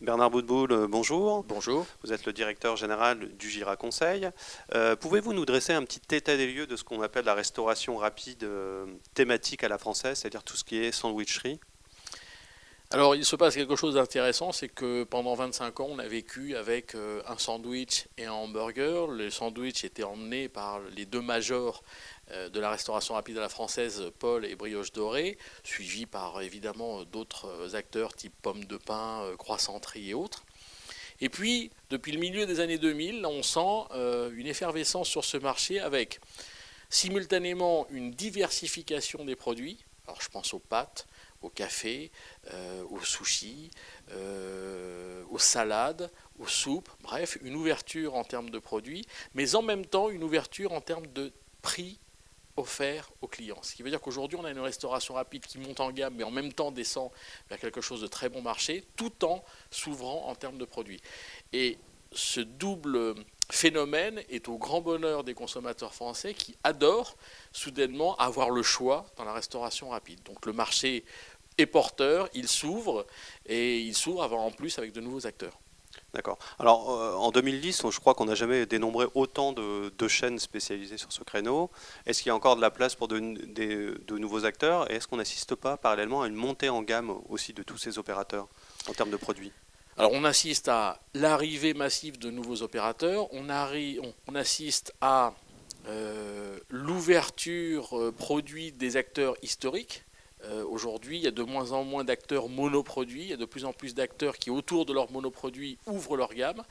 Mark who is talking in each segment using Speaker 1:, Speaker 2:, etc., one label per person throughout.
Speaker 1: Bernard Boutboul, bonjour.
Speaker 2: Bonjour.
Speaker 1: Vous êtes le directeur général du Gira Conseil. Pouvez-vous nous dresser un petit état des lieux de ce qu'on appelle la restauration rapide thématique à la française, c'est-à-dire tout ce qui est sandwicherie?
Speaker 2: Alors, il se passe quelque chose d'intéressant, c'est que pendant 25 ans, on a vécu avec un sandwich et un hamburger. Le sandwich était emmené par les deux majors de la restauration rapide à la française, Paul et Brioche Dorée, suivi par évidemment d'autres acteurs type Pommes de Pain, Croissanterie et autres. Et puis, depuis le milieu des années 2000, on sent une effervescence sur ce marché avec simultanément une diversification des produits. Alors, je pense aux pâtes, au café, aux sushis, aux salades, aux soupes, bref, une ouverture en termes de produits, mais en même temps une ouverture en termes de prix offert aux clients. Ce qui veut dire qu'aujourd'hui, on a une restauration rapide qui monte en gamme, mais en même temps descend vers quelque chose de très bon marché, tout en s'ouvrant en termes de produits. Et ce double phénomène est au grand bonheur des consommateurs français qui adorent soudainement avoir le choix dans la restauration rapide. Donc le marché est porteur, il s'ouvre, et il s'ouvre en plus avec de nouveaux acteurs.
Speaker 1: D'accord. Alors, en 2010, je crois qu'on n'a jamais dénombré autant de chaînes spécialisées sur ce créneau. Est-ce qu'il y a encore de la place pour de nouveaux acteurs? Et est-ce qu'on n'assiste pas parallèlement à une montée en gamme aussi de tous ces opérateurs en termes de produits?
Speaker 2: Alors on assiste à l'arrivée massive de nouveaux opérateurs, on assiste à l'ouverture produit des acteurs historiques. Aujourd'hui, il y a de moins en moins d'acteurs monoproduits, il y a de plus en plus d'acteurs qui, autour de leurs monoproduits, ouvrent leur gamme.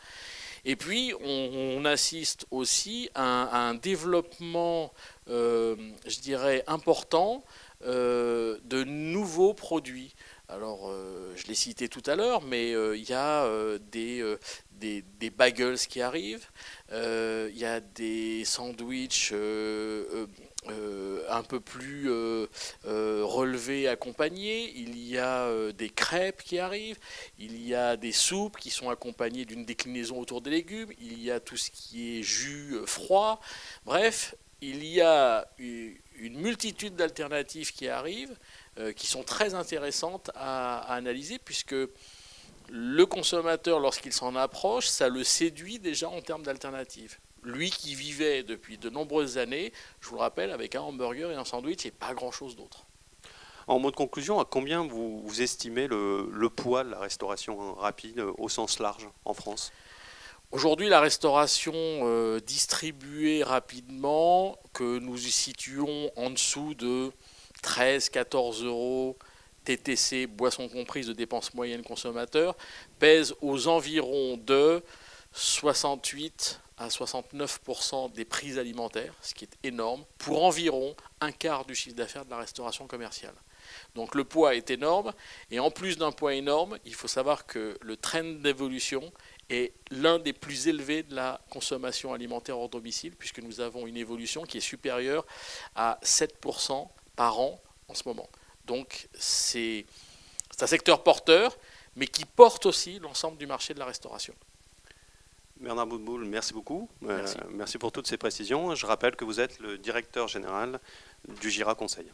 Speaker 2: Et puis, on assiste aussi à un développement, je dirais, important de nouveaux produits. Alors, je l'ai cité tout à l'heure, mais il y a des bagels qui arrivent, il y a des sandwichs un peu plus relevés, accompagnés, il y a des crêpes qui arrivent, il y a des soupes qui sont accompagnées d'une déclinaison autour des légumes, il y a tout ce qui est jus froid, bref, il y a une multitude d'alternatives qui arrivent, qui sont très intéressantes à analyser, puisque le consommateur, lorsqu'il s'en approche, ça le séduit déjà en termes d'alternatives. Lui qui vivait depuis de nombreuses années, je vous le rappelle, avec un hamburger et un sandwich et pas grand-chose d'autre.
Speaker 1: En mot de conclusion, à combien vous estimez le poids de la restauration rapide au sens large en France?
Speaker 2: Aujourd'hui, la restauration distribuée rapidement, que nous y situons en dessous de 13-14 euros TTC, boissons comprises de dépenses moyennes consommateurs, pèse aux environs de 68 à 69% des prix alimentaires, ce qui est énorme, pour environ un quart du chiffre d'affaires de la restauration commerciale. Donc le poids est énorme, et en plus d'un poids énorme, il faut savoir que le trend d'évolution est l'un des plus élevés de la consommation alimentaire hors domicile, puisque nous avons une évolution qui est supérieure à 7% par an en ce moment. Donc c'est un secteur porteur, mais qui porte aussi l'ensemble du marché de la restauration.
Speaker 1: Bernard Boutboul, merci beaucoup.
Speaker 2: Merci.
Speaker 1: Merci pour toutes ces précisions. Je rappelle que vous êtes le directeur général du Gira Conseil.